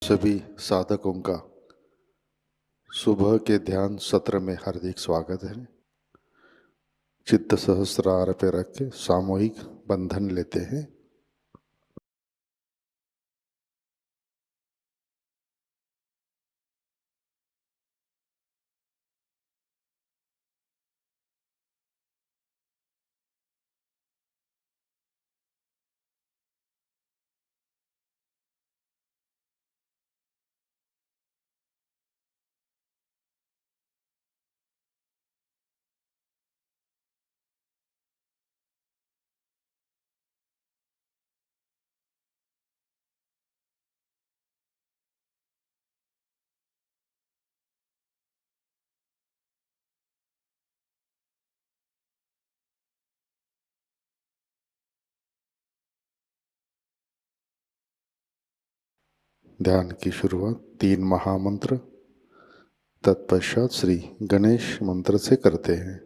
सभी साधकों का सुबह के ध्यान सत्र में हार्दिक स्वागत है। चित्त सहस्रार पे रख के सामूहिक बंधन लेते हैं। ध्यान की शुरुआत 3 महामंत्र तत्पश्चात श्री गणेश मंत्र से करते हैं।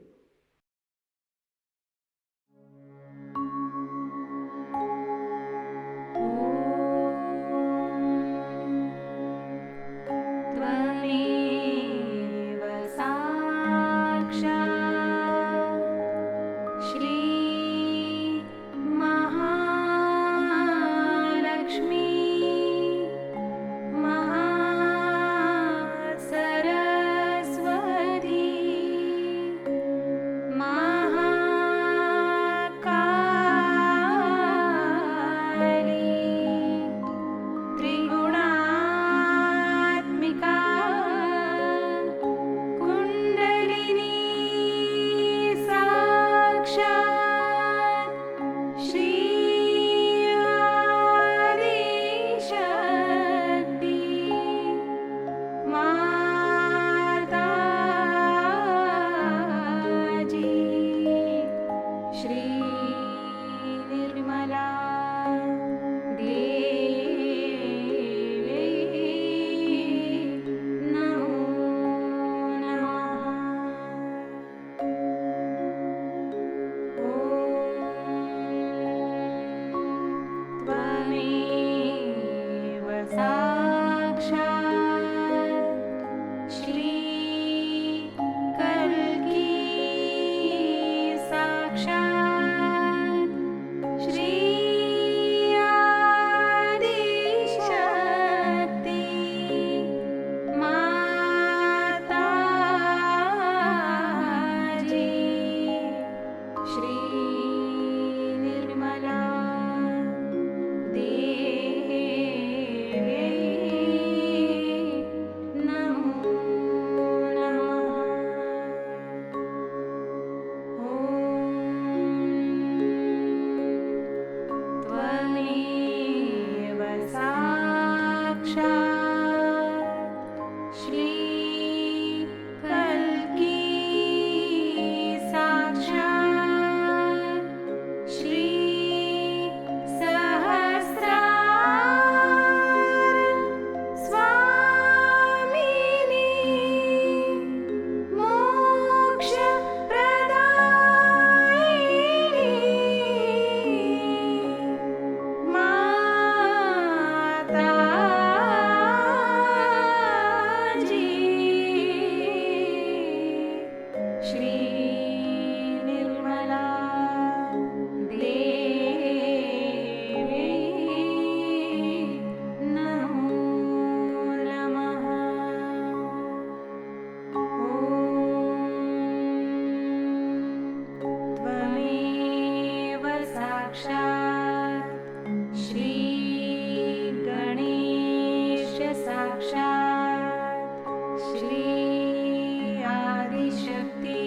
साक्षात् श्री आदिशक्ति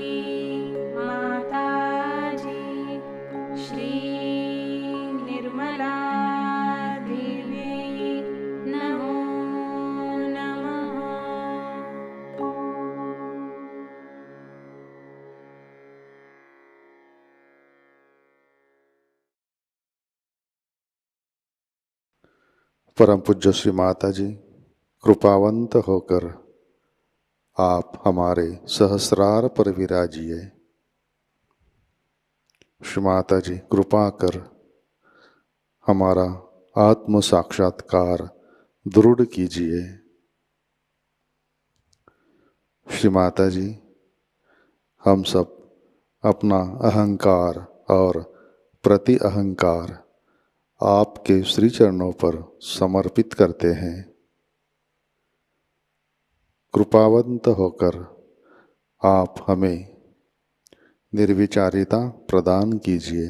माताजी श्री निर्मला देवी नमो नमः। परम पूज्य श्री माता जी, कृपावंत होकर आप हमारे सहस्रार पर विराजिए। श्री माता जी, कृपा कर हमारा आत्म साक्षात्कार दृढ़ कीजिए। श्री माता जी, हम सब अपना अहंकार और प्रति अहंकार आपके श्री चरणों पर समर्पित करते हैं। कृपावंत होकर आप हमें निर्विचारिता प्रदान कीजिए।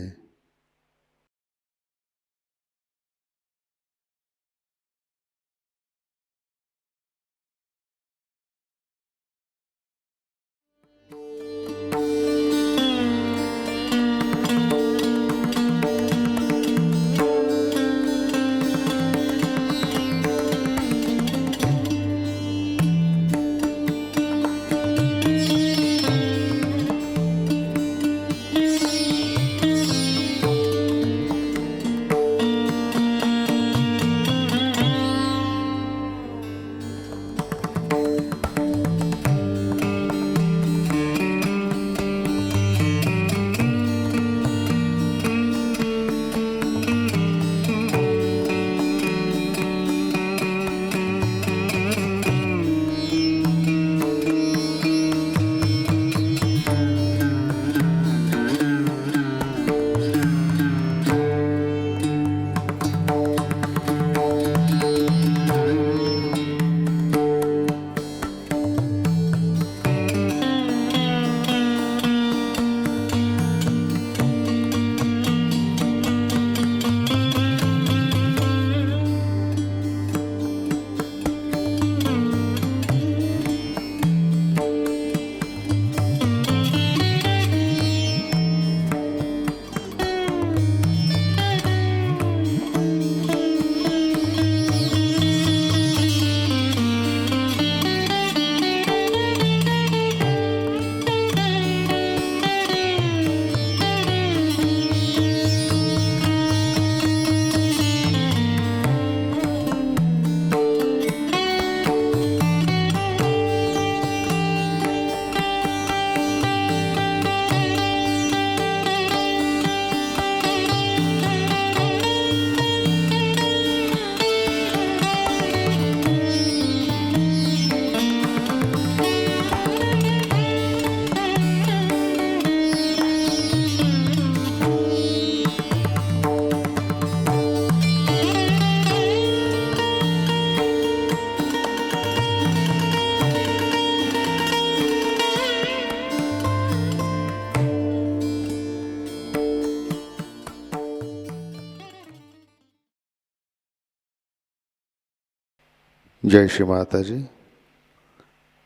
जय श्री माता जी।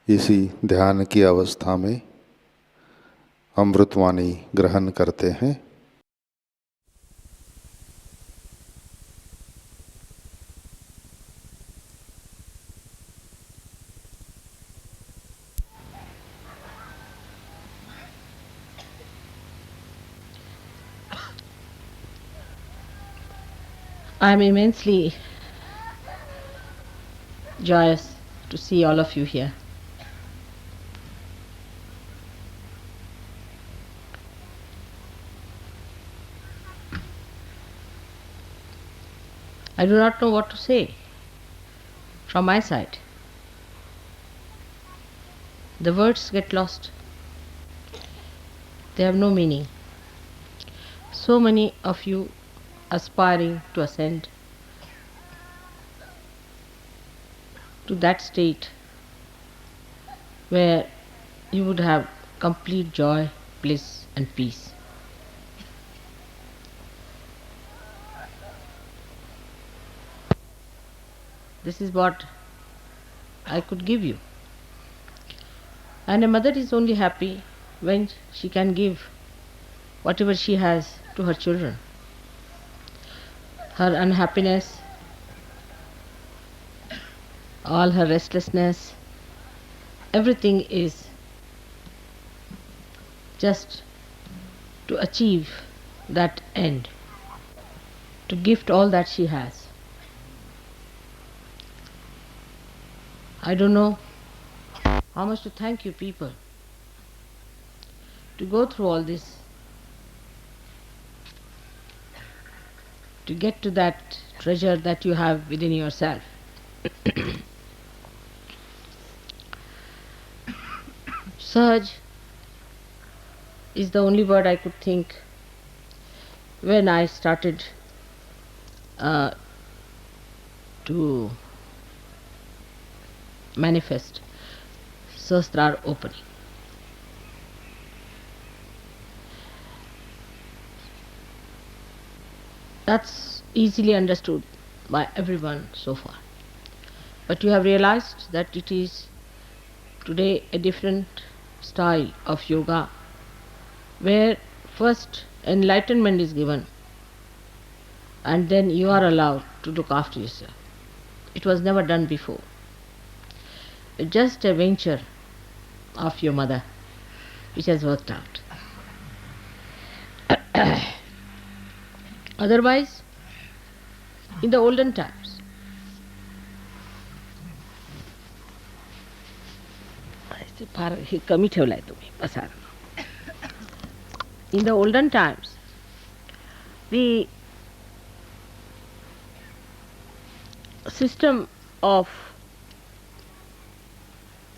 इसी ध्यान की अवस्था में अमृतवाणी ग्रहण करते हैं। I am immensely joyous to see all of you here. I do not know what to say from my side. The words get lost. They have no meaning. So many of you aspiring to ascend to that state where you would have complete joy, bliss and peace. This is what I could give you. And a mother is only happy when she can give whatever she has to her children. Her unhappiness, all her restlessness, everything is just to achieve that end, to gift all that she has. I don't know how much to thank you people to go through all this, to get to that treasure that you have within yourself. Sahaj is the only word I could think when I started to manifest Sahasrar opening. That's easily understood by everyone so far. But you have realized that it is today a different style of yoga where first enlightenment is given and then you are allowed to look after yourself. It was never done before. It's just a venture of your mother which has worked out. Otherwise, in the olden times, हे कमी ठेवलाय तुम्ही पसार. In the olden times, the system of,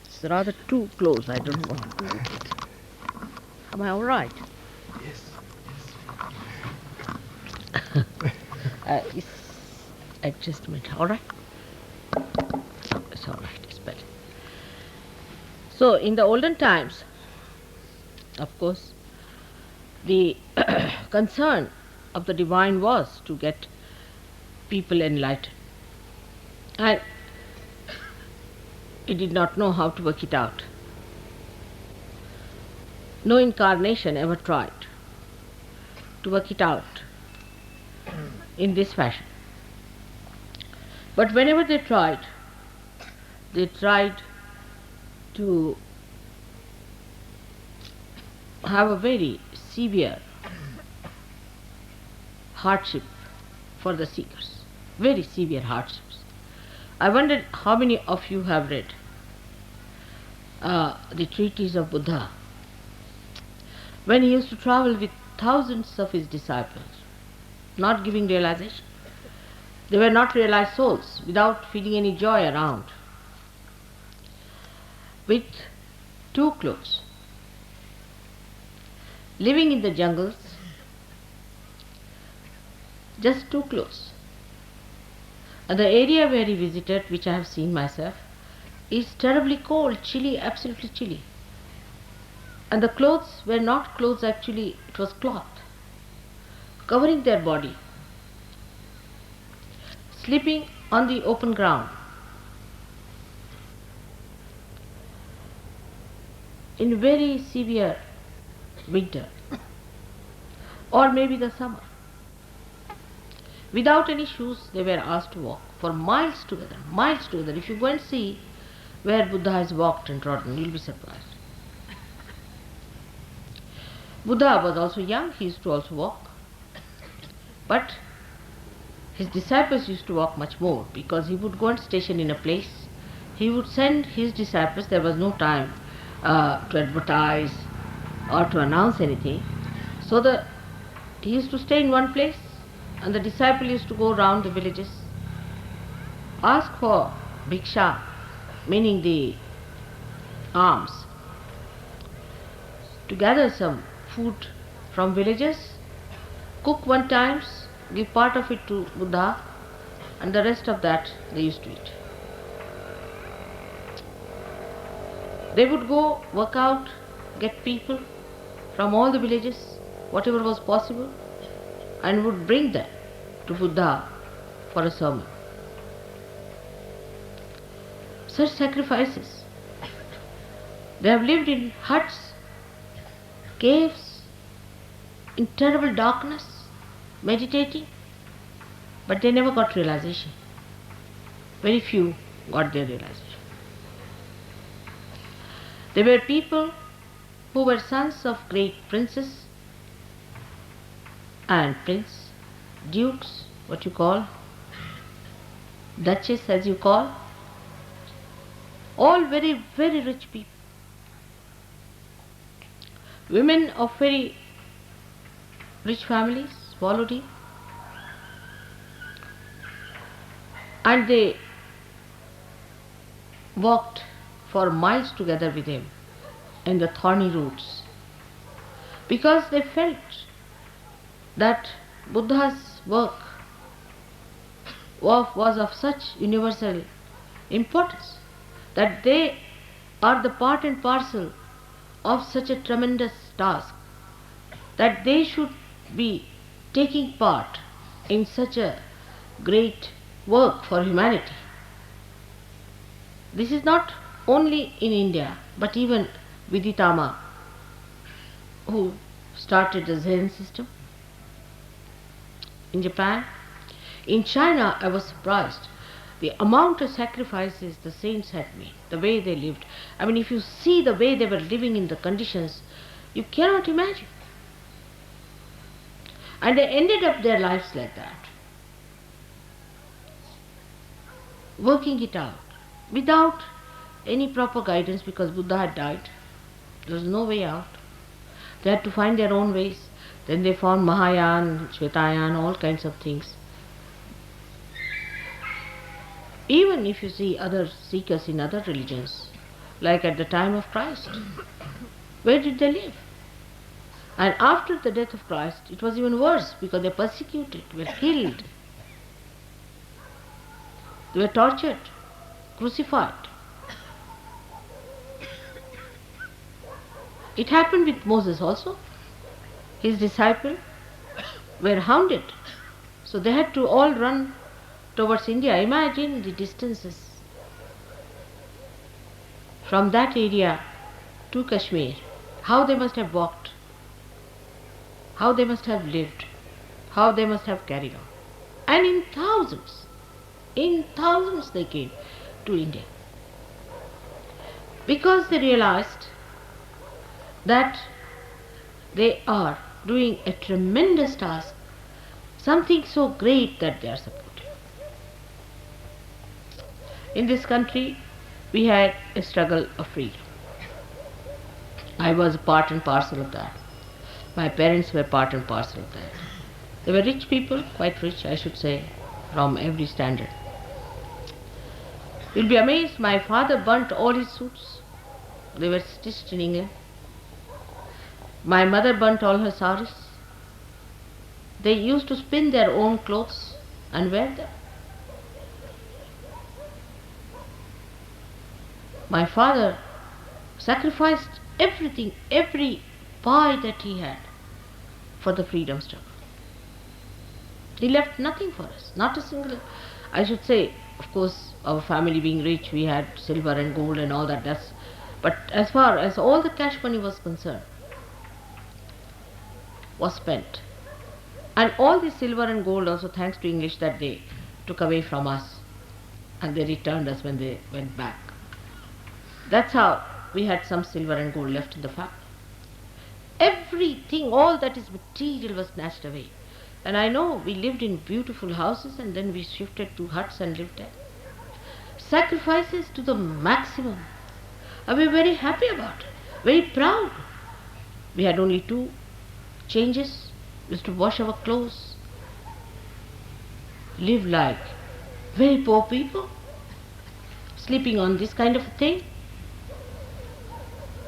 it's rather too close, I don't want to do it. Am I all right? Yes. It's adjustment, all right? It's all right, it's better. So, in the olden times, of course, the concern of the divine was to get people enlightened. And he did not know how to work it out. No incarnation ever tried to work it out in this fashion. But whenever they tried to have a very severe hardship for the seekers, very severe hardships. I wondered how many of you have read the treatise of Buddha when he used to travel with thousands of his disciples, not giving realization. They were not realized souls, without feeling any joy around, with two clothes, living in the jungles, just two clothes. And the area where he visited, which I have seen myself, is terribly cold, chilly, absolutely chilly. And the clothes were not clothes actually, it was cloth, covering their body, sleeping on the open ground. In very severe winter, or maybe the summer. Without any shoes, they were asked to walk for miles together, miles together. If you go and see where Buddha has walked and trodden, you'll be surprised. Buddha was also young, he used to also walk. But his disciples used to walk much more, because he would go and station in a place. He would send his disciples, there was no time to advertise or to announce anything. So he used to stay in one place, and the disciple used to go around the villages, ask for bhiksha, meaning the alms, to gather some food from villages, cook one times, give part of it to Buddha, and the rest of that they used to eat. They would go work out, get people from all the villages, whatever was possible, and would bring them to Buddha for a sermon. such sacrifices. They have lived in huts, caves, in terrible darkness, meditating, but they never got realization. Very few got their realization. They were people who were sons of great princes and prince, dukes, what you call, duchess as you call, all very, very rich people. Women of very rich families followed him, and they walked for miles together with him in the thorny routes, because they felt that Buddha's work was of such universal importance, that they are the part and parcel of such a tremendous task, that they should be taking part in such a great work for humanity. This is not only in India, but even Viditama, who started the Zen system in Japan. In China, I was surprised the amount of sacrifices the saints had made, the way they lived. I mean, if you see the way they were living in the conditions, you cannot imagine. And they ended up their lives like that, working it out without any proper guidance, because Buddha had died. There was no way out. They had to find their own ways. Then they found Mahayana, Shvetayana, all kinds of things. Even if you see other seekers in other religions, like at the time of Christ, where did they live? And after the death of Christ, it was even worse, because they were persecuted, were killed, they were tortured, crucified. It happened with Moses also. His disciples were hounded, so they had to all run towards India. Imagine the distances from that area to Kashmir, how they must have walked, how they must have lived, how they must have carried on. And in thousands they came to India, because they realized that they are doing a tremendous task, something so great that they are supporting. In this country, we had a struggle of freedom. I was part and parcel of that. My parents were part and parcel of that. They were rich people, quite rich, I should say, from every standard. You'll be amazed, my father burnt all his suits. They were stitched in England. My mother burnt all her saris. They used to spin their own clothes and wear them. My father sacrificed everything, every pie that he had, for the freedom struggle. He left nothing for us, not a single. I should say, of course, our family being rich, we had silver and gold and all that. But as far as all the cash money was concerned, was spent. And all the silver and gold also, thanks to English, that they took away from us, and they returned us when they went back. That's how we had some silver and gold left in the family. Everything, all that is material, was snatched away. And I know we lived in beautiful houses, and then we shifted to huts and lived there. Sacrifices to the maximum. And we were very happy about it, very proud. We had only 2 changes. We used to wash our clothes, live like very poor people, sleeping on this kind of a thing.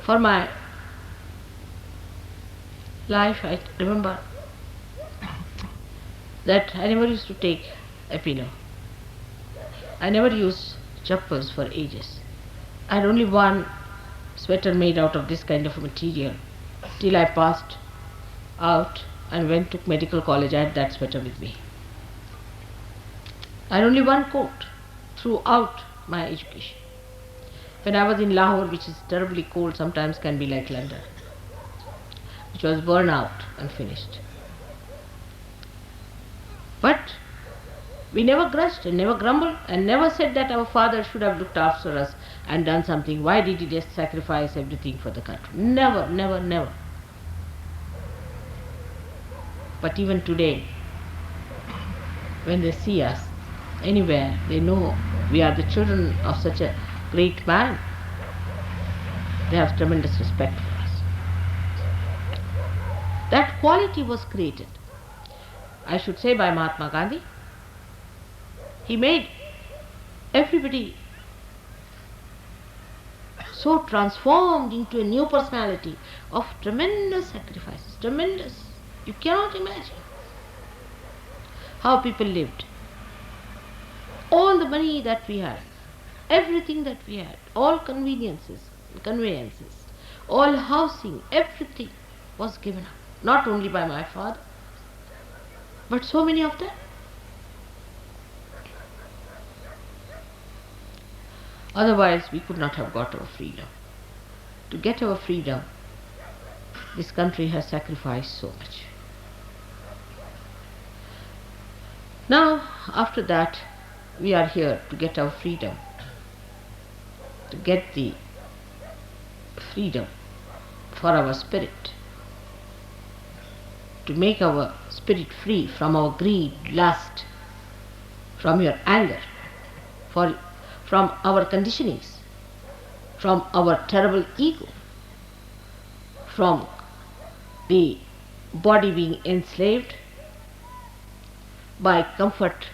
For my life, I remember that I never used to take a pillow. I never used chappals for ages. I had only one sweater made out of this kind of material till I passed out and went to medical college. I had that sweater with me. I had only one coat throughout my education. When I was in Lahore, which is terribly cold, sometimes can be like London, which was burned out and finished. But we never grudged and never grumbled and never said that our father should have looked after us and done something. Why did he just sacrifice everything for the country? Never, never, never. But even today, when they see us anywhere, they know we are the children of such a great man. They have tremendous respect for us. That quality was created, I should say, by Mahatma Gandhi. He made everybody so transformed into a new personality of tremendous sacrifices, tremendous. You cannot imagine how people lived. All the money that we had, everything that we had, all conveniences, conveyances, all housing, everything was given up. Not only by my father, but so many of them. Otherwise, we could not have got our freedom. To get our freedom, this country has sacrificed so much. Now, after that, we are here to get our freedom, to get the freedom for our spirit, to make our spirit free from our greed, lust, from your anger, from our conditionings, from our terrible ego, from the body being enslaved by comfort.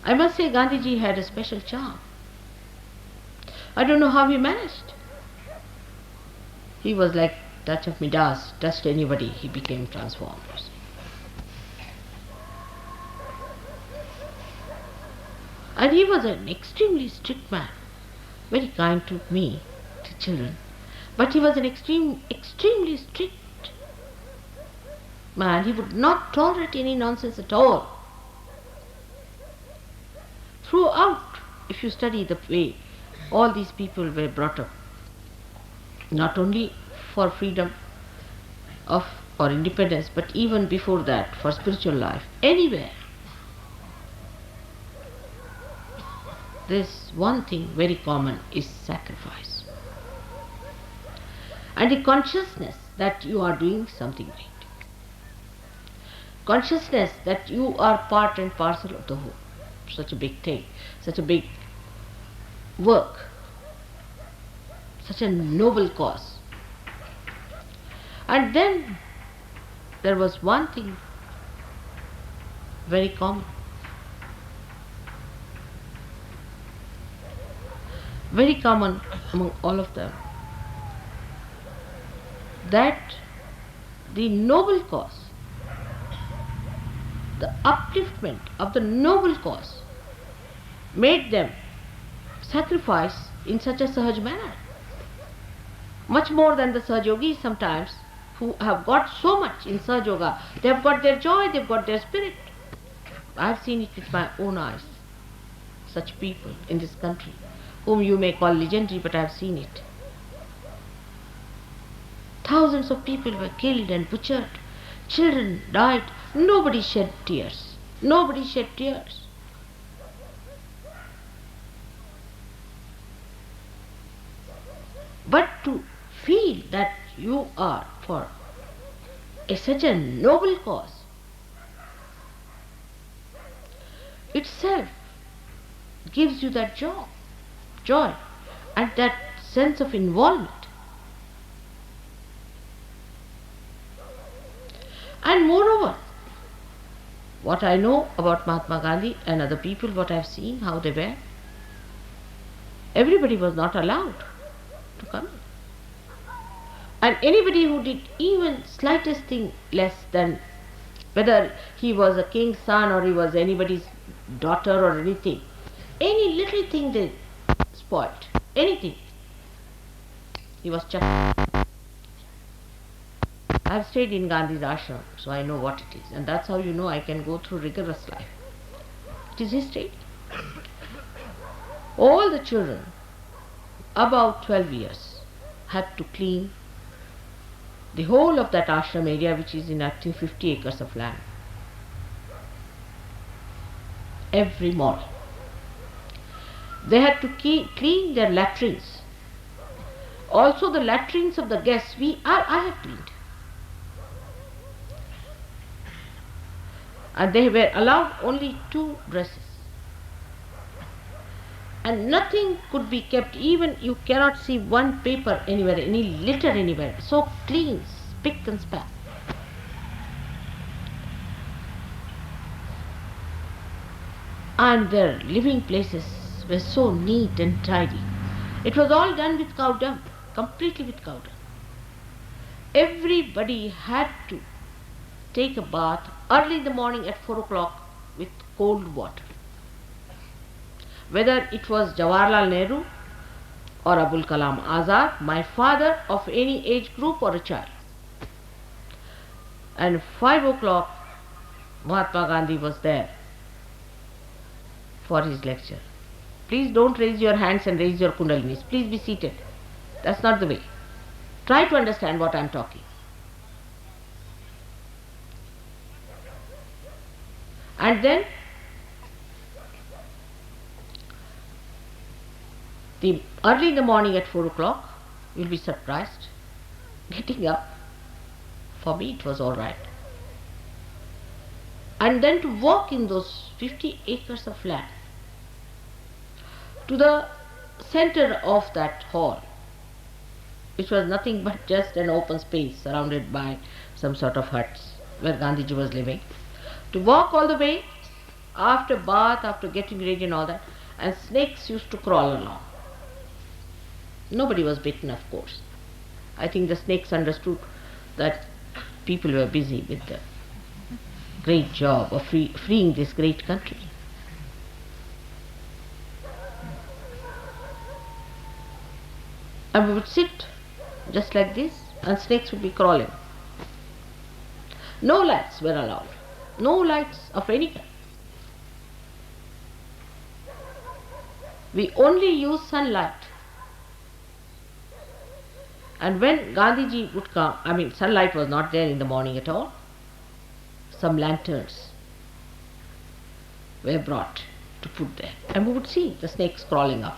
I must say Gandhiji had a special charm. I don't know how he managed. He was like touch of Midas, touched anybody, he became transformed. And he was an extremely strict man, very kind to me, to children. But he was an extremely strict man. He would not tolerate any nonsense at all. Throughout, if you study the way all these people were brought up, not only for freedom of or independence, but even before that, for spiritual life, anywhere, this one thing very common is sacrifice. And the consciousness that you are doing something right. Consciousness that you are part and parcel of the whole. Such a big thing, such a big work, such a noble cause. And then there was one thing very common. Very common among all of them, that the noble cause, the upliftment of the noble cause, made them sacrifice in such a Sahaj manner. Much more than the Sahaja Yogis sometimes, who have got so much in Sahaja Yoga. They have got their joy, they have got their spirit. I have seen it with my own eyes. Such people in this country, whom you may call legendary, but I have seen it. Thousands of people were killed and butchered. Children died. Nobody shed tears. Nobody shed tears. But to feel that you are for such a noble cause, itself gives you that joy and that sense of involvement. And moreover, what I know about Mahatma Gandhi and other people, what I have seen, how they were, everybody was not allowed to come in. And anybody who did even slightest thing less than, whether he was a king's son or he was anybody's daughter or anything, any little thing they spoiled, anything, he was chucked. I have stayed in Gandhi's ashram, so I know what it is. And that's how you know I can go through rigorous life. It is history. All the children about 12 years had to clean the whole of that ashram area, which is in actually 50 acres of land, every morning. They had to clean their latrines. Also the latrines of the guests, I have cleaned. And they were allowed only 2 dresses. And nothing could be kept, even you cannot see one paper anywhere, any litter anywhere. So clean, spick and span. And their living places were so neat and tidy. It was all done with cow dung, completely with cow dung. Everybody had to take a bath early in the morning at 4 o'clock with cold water. Whether it was Jawaharlal Nehru or Abul Kalam Azad, my father, of any age group or a child. And 5 o'clock, Mahatma Gandhi was there for his lecture. Please don't raise your hands and raise your kundalinis. Please be seated. That's not the way. Try to understand what I am talking. And then early in the morning at 4 o'clock, you'll be surprised. Getting up, for me it was all right. And then to walk in those 50 acres of land to the center of that hall, which was nothing but just an open space surrounded by some sort of huts where Gandhiji was living. To walk all the way, after bath, after getting ready and all that, and snakes used to crawl along. Nobody was bitten, of course. I think the snakes understood that people were busy with the great job of freeing this great country. And we would sit just like this, and snakes would be crawling. No lights were allowed. No lights of any kind. We only used sunlight. And when Gandhiji would come, sunlight was not there in the morning at all. Some lanterns were brought to put there, and we would see the snakes crawling up.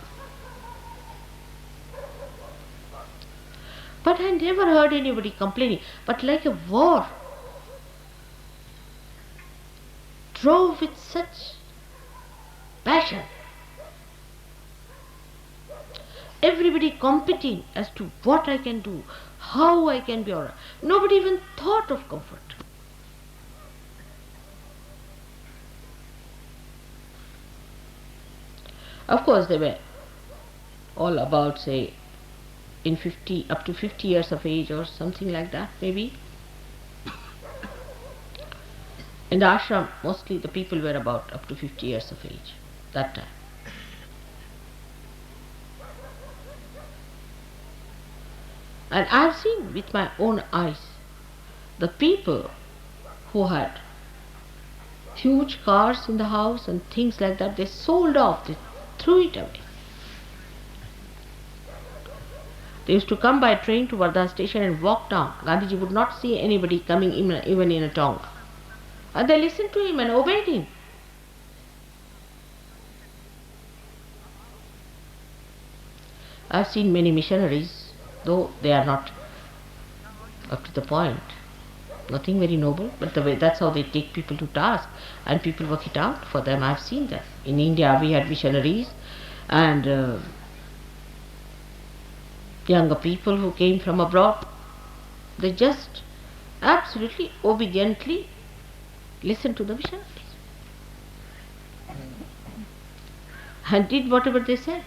But I never heard anybody complaining. But like a war, drove with such passion. Everybody competing as to what I can do, how I can be alright. Nobody even thought of comfort. Of course, they were all about, say, up to 50 years of age or something like that, maybe. In the ashram, mostly the people were about up to 50 years of age that time. And I have seen with my own eyes the people who had huge cars in the house and things like that, they sold off, they threw it away. They used to come by train to Wardha station and walk down. Gandhiji would not see anybody coming even in a tonga. And they listened to him and obeyed him. I have seen many missionaries, though they are not up to the point, nothing very noble, but that's how they take people to task, and people work it out for them. I have seen that. In India we had missionaries and younger people who came from abroad. They just absolutely obediently listened to the missionaries and did whatever they said.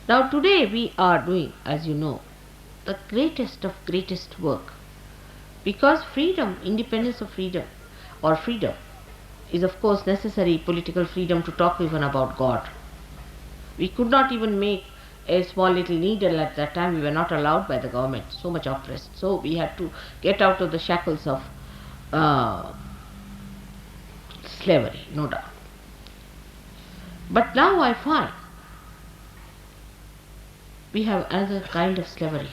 Now today we are doing, as you know, the greatest of greatest work, because freedom, independence of freedom, or freedom, is of course necessary, political freedom to talk even about God. We could not even make a small little needle at that time. We were not allowed by the government, so much oppressed. So we had to get out of the shackles of slavery, no doubt. But now I find we have another kind of slavery,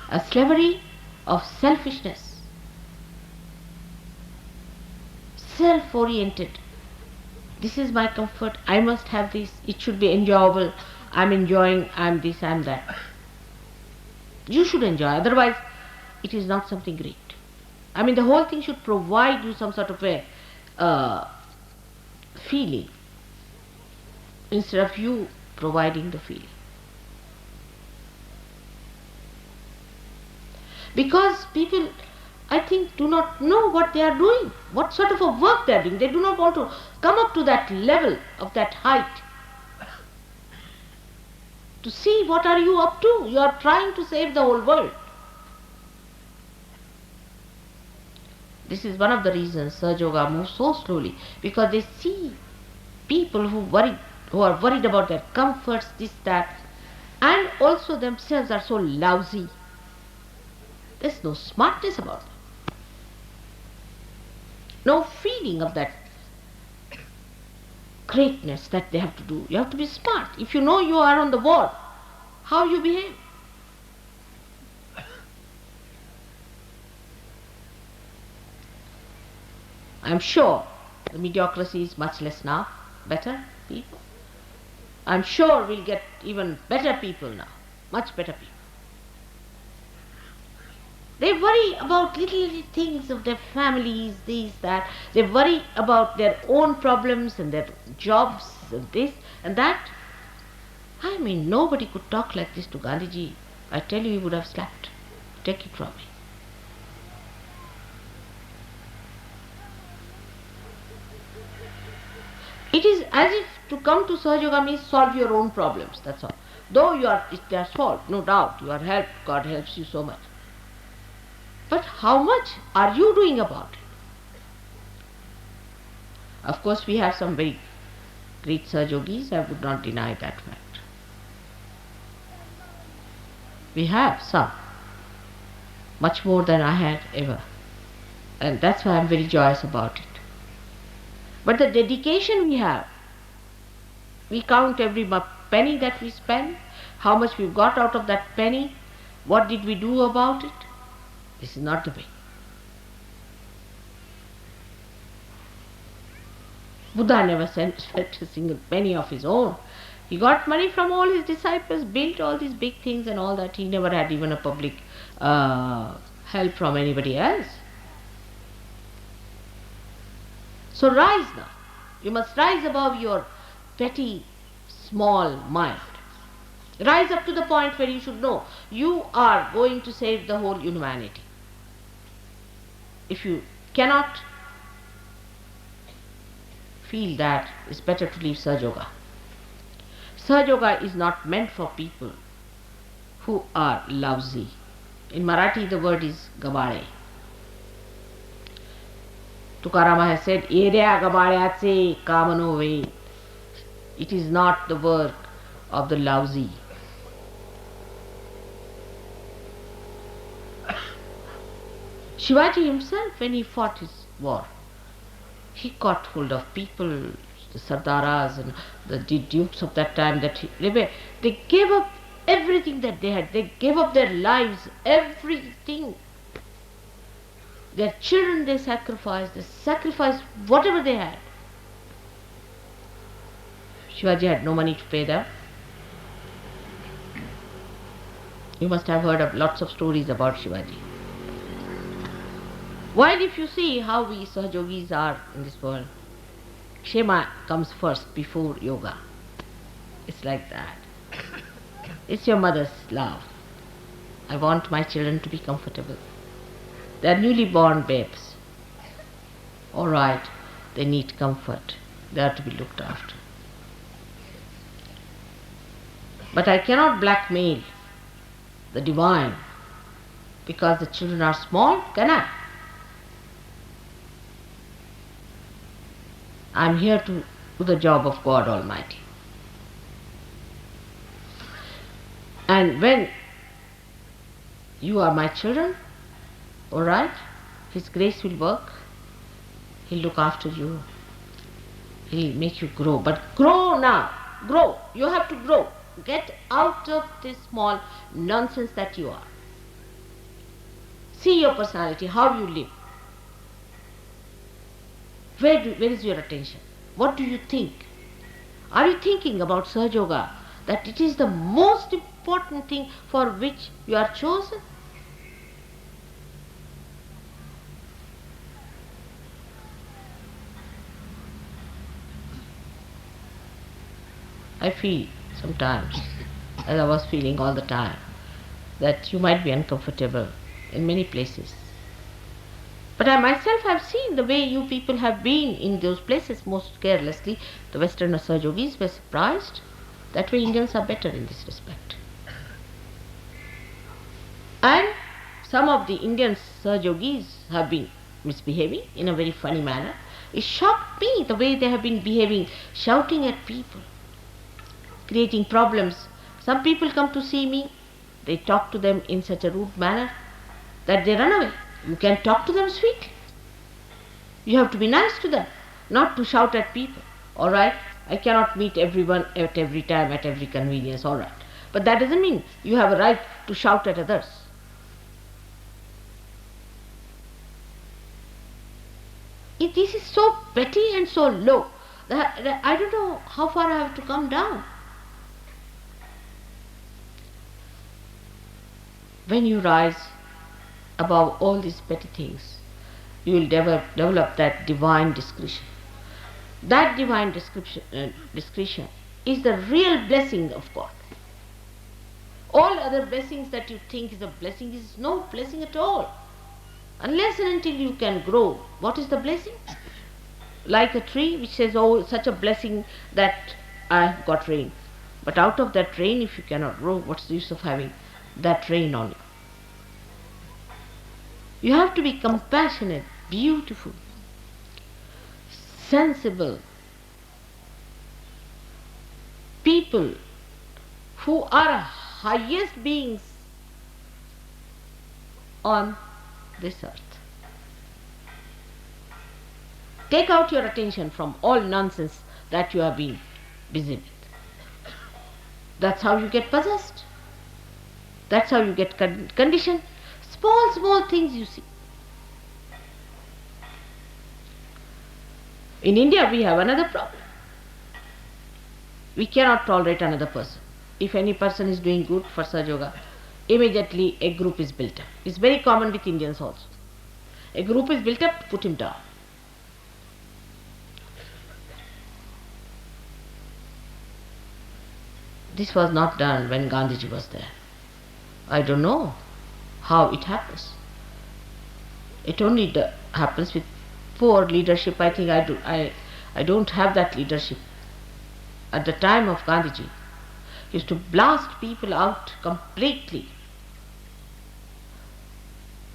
a slavery of selfishness, self-oriented. This is my comfort, I must have this, it should be enjoyable, I'm enjoying, I'm this, I'm that. You should enjoy, otherwise it is not something great. I mean, the whole thing should provide you some sort of a feeling instead of you providing the feeling. Because people, I think, do not know what they are doing, what sort of a work they are doing. They do not want to come up to that level of that height to see what are you up to. You are trying to save the whole world. This is one of the reasons Sahaja Yoga moves so slowly, because they see people who are worried about their comforts, this, that, and also themselves are so lousy. There's no smartness about them. No feeling of that greatness that they have to do. You have to be smart. If you know you are on the board, how you behave. I'm sure the mediocrity is much less now. Better people. I'm sure we'll get even better people now. Much better people. They worry about little things of their families, this, that. They worry about their own problems and their jobs and this and that. I mean, nobody could talk like this to Gandhiji. I tell you, he would have slapped. Take it from me. It is as if to come to Sahaja Yoga means solve your own problems, that's all. Though they are solved, no doubt, you are helped, God helps you so much. But how much are you doing about it? Of course, we have some very great Sahaja Yogis, I would not deny that fact. We have some, much more than I had ever. And that's why I'm very joyous about it. But the dedication we have, we count every penny that we spend, how much we've got out of that penny, what did we do about it? This is not the way. Buddha never spent a single penny of his own. He got money from all his disciples, built all these big things and all that. He never had even a public help from anybody else. So rise now. You must rise above your petty, small mind. Rise up to the point where you should know you are going to save the whole humanity. If you cannot feel that, it's better to leave Sahaja Yoga. Sahaja Yoga is not meant for people who are lousy. In Marathi the word is gabale. Tukarama has said, "Yerea gabalyatse kamano ve." It is not the work of the lousy. Shivaji himself, when he fought his war, he caught hold of people, the Sardaras and the dukes of that time, they gave up everything that they had. They gave up their lives, everything. Their children they sacrificed whatever they had. Shivaji had no money to pay them. You must have heard of lots of stories about Shivaji. While if you see how we Sahaja Yogis are in this world, Kshema comes first before yoga. It's like that. It's your mother's love. I want my children to be comfortable. They are newly born babes. All right, they need comfort. They are to be looked after. But I cannot blackmail the divine because the children are small, can I? I am here to do the job of God Almighty. And when you are my children, all right, His grace will work. He'll look after you. He'll make you grow. But grow now. Grow. You have to grow. Get out of this small nonsense that you are. See your personality, how you live. Where is your attention? What do you think? Are you thinking about Sahaja Yoga, that it is the most important thing for which you are chosen? I feel sometimes, as I was feeling all the time, that you might be uncomfortable in many places. But I myself have seen the way you people have been in those places most carelessly. The Western Sahaja Yogis were surprised. That way Indians are better in this respect. And some of the Indian Sahaja Yogis have been misbehaving in a very funny manner. It shocked me the way they have been behaving, shouting at people, creating problems. Some people come to see me, they talk to them in such a rude manner that they run away. You can talk to them sweetly. You have to be nice to them, not to shout at people. All right, I cannot meet everyone at every time, at every convenience, all right. But that doesn't mean you have a right to shout at others. This is so petty and so low that I don't know how far I have to come down. When you rise above all these petty things, you will develop that divine discretion. That divine discretion is the real blessing of God. All other blessings that you think is a blessing is no blessing at all. Unless and until you can grow, what is the blessing? Like a tree which says, oh, such a blessing that I have got rain. But out of that rain, if you cannot grow, what's the use of having that rain on you? You have to be compassionate, beautiful, sensible people who are highest beings on this earth. Take out your attention from all nonsense that you have been busy with. That's how you get possessed. That's how you get conditioned. Small things you see. In India we have another problem. We cannot tolerate another person. If any person is doing good for Sahaja Yoga, immediately a group is built up. It's very common with Indians also. A group is built up to put him down. This was not done when Gandhiji was there. I don't know how it happens. It only happens with poor leadership. I think I don't have that leadership. At the time of Gandhiji, he used to blast people out completely,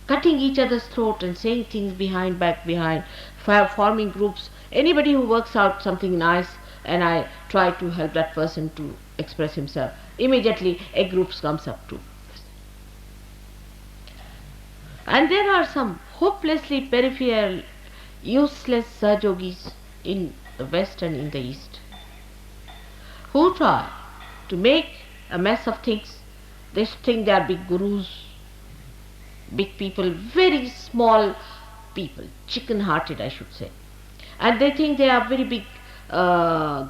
cutting each other's throat and saying things back behind, forming groups. Anybody who works out something nice and I try to help that person to express himself, immediately a group comes up too. And there are some hopelessly peripheral, useless Sahaja Yogis in the West and in the East who try to make a mess of things. They think they are big gurus, big people, very small people, chicken-hearted I should say. And they think they are very big,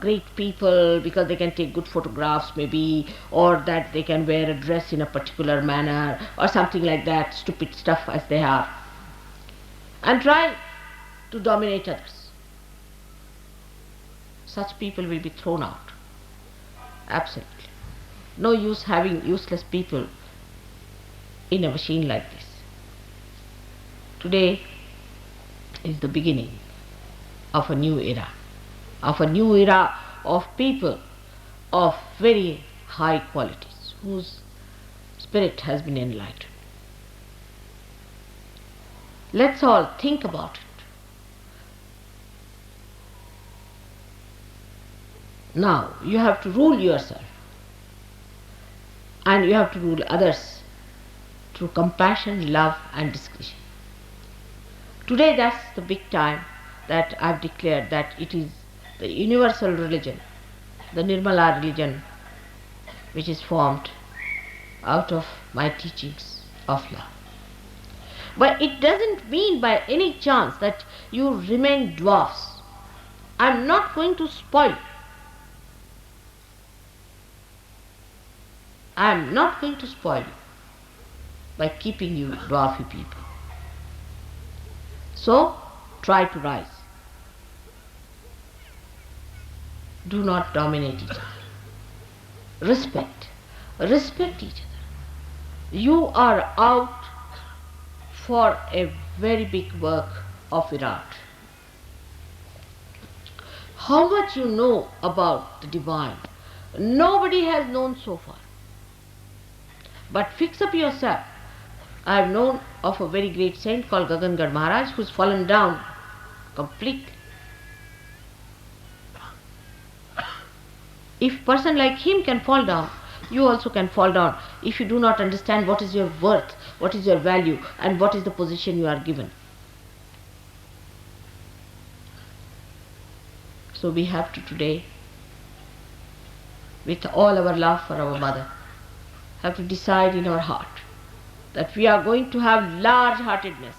great people because they can take good photographs maybe, or that they can wear a dress in a particular manner or something like that, stupid stuff as they are, and try to dominate others. Such people will be thrown out. Absolutely. No use having useless people in a machine like this. Today is the beginning of a new era, of people of very high qualities, whose spirit has been enlightened. Let's all think about it. Now you have to rule yourself and you have to rule others through compassion, love and discretion. Today that's the big time that I've declared that it is the universal religion, the Nirmala religion, which is formed out of my teachings of love. But it doesn't mean by any chance that you remain dwarfs. I'm not going to spoil. I'm not going to spoil you by keeping you dwarfy people. So, try to rise. Do not dominate each other. Respect. Respect each other. You are out for a very big work of Virat. How much you know about the divine, nobody has known so far. But fix up yourself. I have known of a very great saint called Gagangad Maharaj who's fallen down completely. If a person like him can fall down, you also can fall down if you do not understand what is your worth, what is your value, and what is the position you are given. So we have to today, with all our love for our mother, have to decide in our heart that we are going to have large-heartedness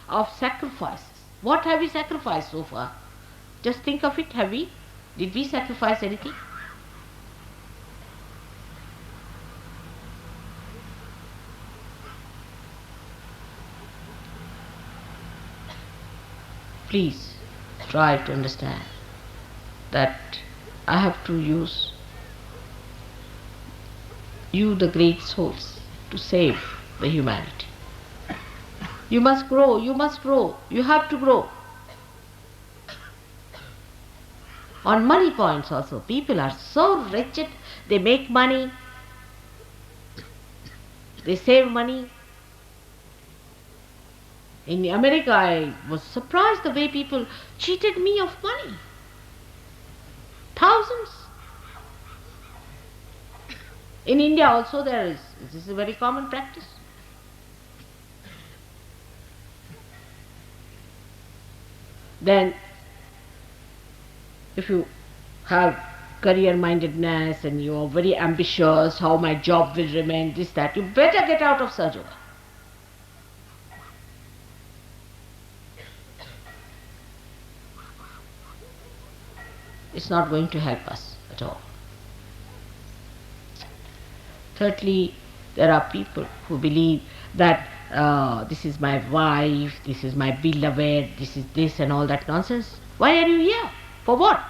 of sacrifices. What have we sacrificed so far? Just think of it, have we? Did we sacrifice anything? Please try to understand that I have to use you, the great souls, to save the humanity. You must grow, you must grow, you have to grow. On money points also, people are so wretched, they make money, they save money. In America, I was surprised the way people cheated me of money. Thousands. In India also this is a very common practice. Then, if you have career-mindedness and you are very ambitious, how my job will remain, this, that, you better get out of Sahaja Yoga. It's not going to help us at all. Thirdly, there are people who believe that this is my wife, this is my beloved, this is this and all that nonsense. Why are you here? For what?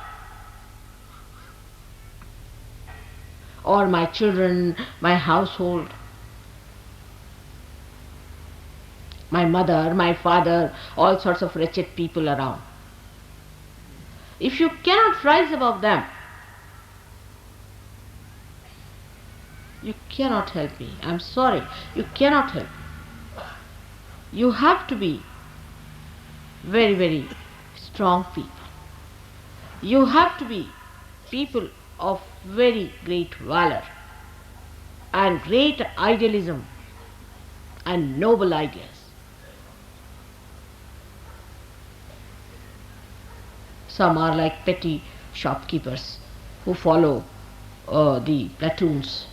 Or my children, my household, my mother, my father, all sorts of wretched people around. If you cannot rise above them, you cannot help me. I'm sorry, you cannot help me. You have to be very, very strong people. You have to be people of very great valor and great idealism and noble ideas. Some are like petty shopkeepers who follow the platoons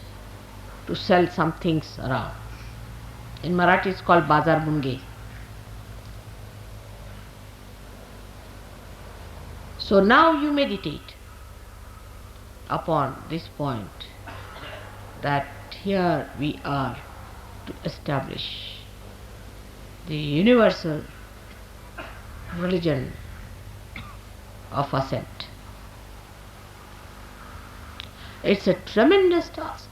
to sell some things around. In Marathi it's called Bazar Bunge. So now you meditate upon this point that here we are to establish the universal religion of ascent. It's a tremendous task.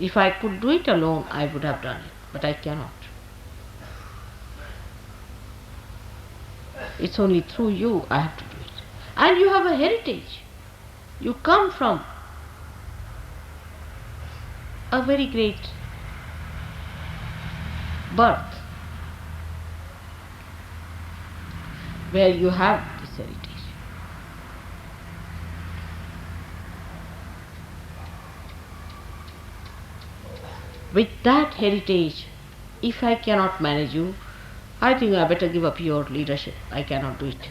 If I could do it alone, I would have done it, but I cannot. It's only through you I have to do it. And you have a heritage. You come from a very great birth where you have this heritage. With that heritage, if I cannot manage you, I think I better give up your leadership. I cannot do it.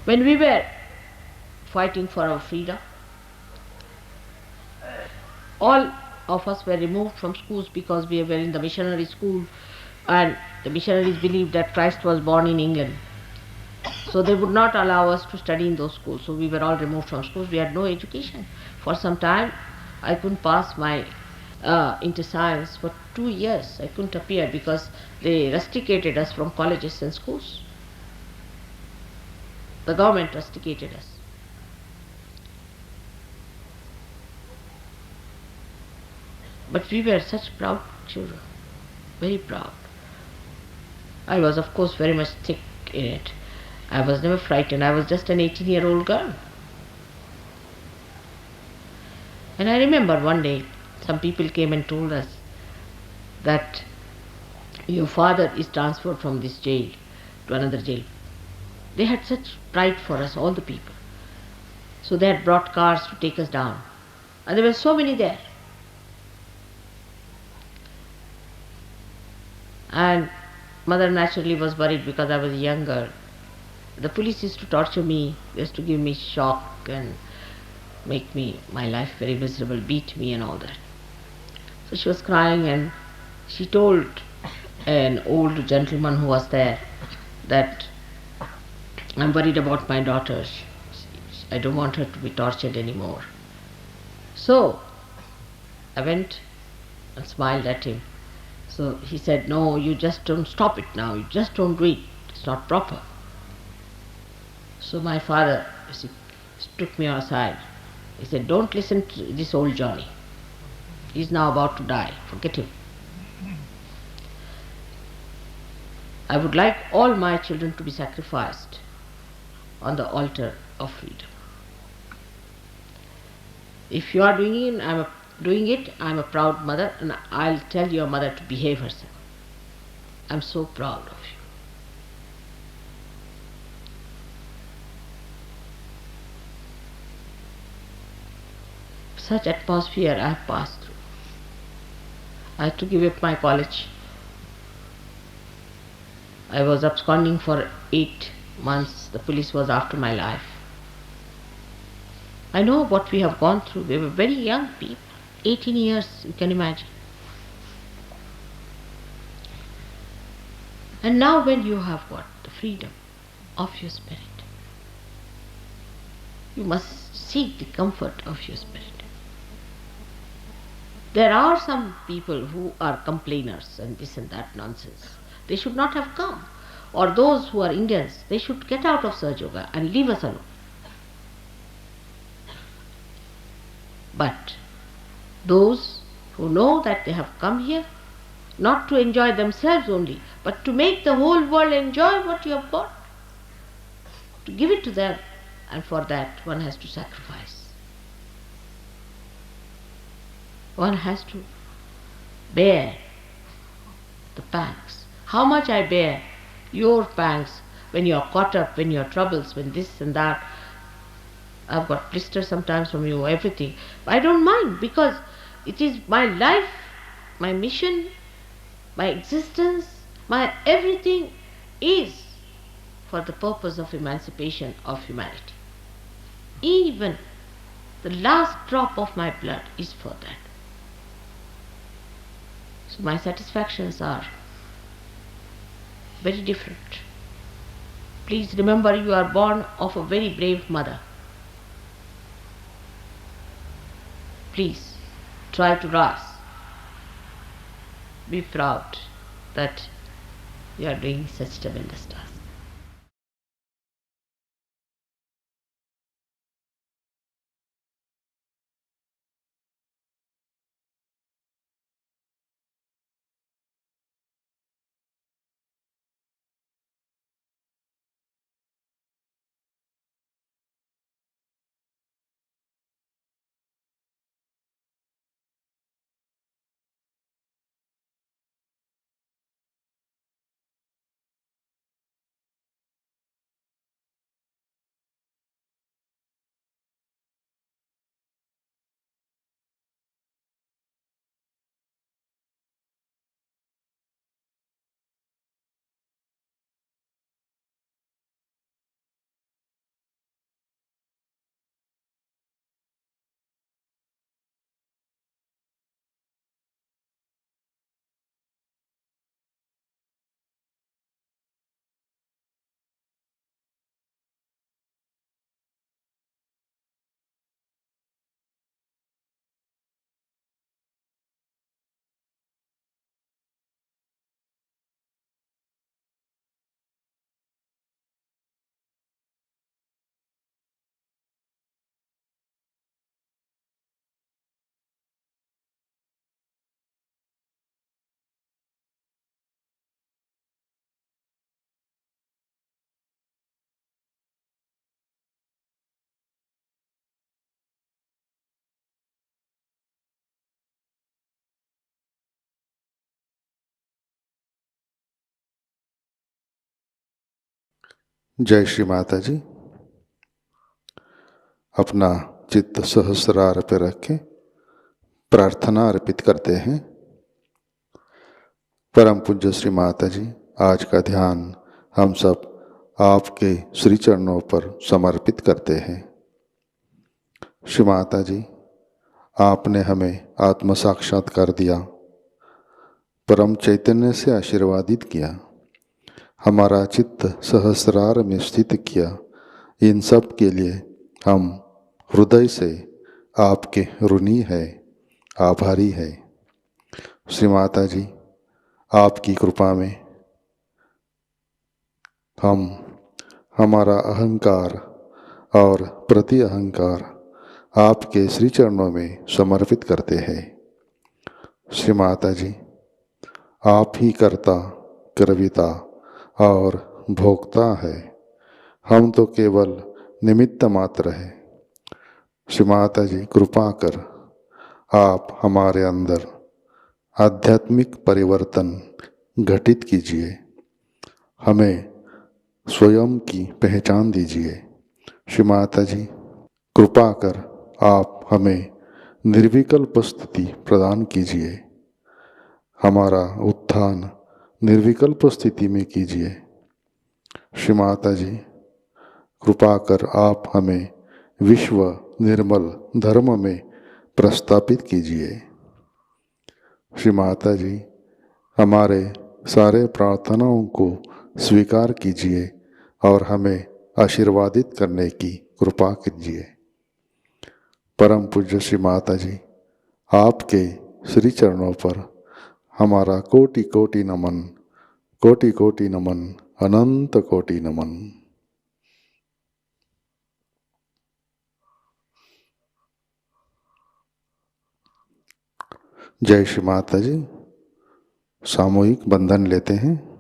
When we were fighting for our freedom, all of us were removed from schools because we were in the missionary school, and the missionaries believed that Christ was born in England. So they would not allow us to study in those schools. So we were all removed from schools. We had no education. For some time, I couldn't pass my inter science for 2 years. I couldn't appear because they rusticated us from colleges and schools. The government rusticated us. But we were such proud children, very proud. I was, of course, very much thick in it. I was never frightened. I was just an 18-year-old girl. And I remember one day, some people came and told us that your father is transferred from this jail to another jail. They had such pride for us, all the people. So they had brought cars to take us down. And there were so many there. And mother naturally was worried because I was a young girl. The police used to torture me, used to give me shock and make my life very miserable, beat me and all that. So she was crying and she told an old gentleman who was there that I'm worried about my daughter. I don't want her to be tortured anymore. So I went and smiled at him. So he said, no, you just don't stop it now. You just don't do it. It's not proper. So my father took me aside. He said, don't listen to this old Johnny. He's now about to die. Forget him. I would like all my children to be sacrificed on the altar of freedom. If you are doing it, I'm a proud mother, and I'll tell your mother to behave herself. I'm so proud of you. Such atmosphere I have passed through. I had to give up my college. I was absconding for 8 months. The police was after my life. I know what we have gone through. We were very young people. 18 years, you can imagine. And now when you have got the freedom of your spirit, you must seek the comfort of your spirit. There are some people who are complainers and this and that nonsense. They should not have come. Or those who are Indians, they should get out of Sahaja Yoga and leave us alone. But those who know that they have come here not to enjoy themselves only, but to make the whole world enjoy what you have got, to give it to them, and for that one has to sacrifice. One has to bear the pangs. How much I bear your pangs when you are caught up, when your troubles, when this and that. I've got blisters sometimes from you, everything. I don't mind because it is my life, my mission, my existence, my everything is for the purpose of emancipation of humanity. Even the last drop of my blood is for that. So my satisfactions are very different. Please remember, you are born of a very brave mother. Please try to rise. Be proud that you are doing such tremendous task. जय श्री माता जी। अपना चित्त सहस्रार पे रखें, प्रार्थना अर्पित करते हैं। परम पूज्य श्री माता जी, आज का ध्यान हम सब आपके श्री चरणों पर समर्पित करते हैं। श्री माता जी, आपने हमें आत्म साक्षात्कार दिया, परम चैतन्य से आशीर्वादित किया, हमारा चित्त सहस्रार में स्थित किया। इन सब के लिए हम हृदय से आपके ऋणी है, आभारी है। श्री माता जी, आपकी कृपा में हम हमारा अहंकार और प्रति अहंकार आपके श्री चरणों में समर्पित करते हैं। श्री माता जी, आप ही कर्ता, कर्विता और भोक्ता है, हम तो केवल निमित्त मात्र है। श्री माता जी, कृपा कर आप हमारे अंदर आध्यात्मिक परिवर्तन घटित कीजिए, हमें स्वयं की पहचान दीजिए। श्री माता जी, कृपा कर आप हमें निर्विकल्प स्थिति प्रदान कीजिए, हमारा उत्थान निर्विकल्प स्थिति में कीजिए। श्री माता जी, कृपा कर आप हमें विश्व निर्मल धर्म में प्रस्थापित कीजिए। श्री माता जी, हमारे सारे प्रार्थनाओं को स्वीकार कीजिए और हमें आशीर्वादित करने की कृपा कीजिए। परम पूज्य श्री माता जी, आपके श्री चरणों पर हमारा कोटि कोटि नमन, कोटि कोटि नमन, अनंत कोटि नमन। जय श्री माता जी। सामूहिक बंधन लेते हैं।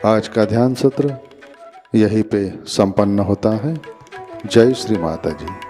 आज का ध्यान सत्र यहीं पे संपन्न होता है। जय श्री माता जी।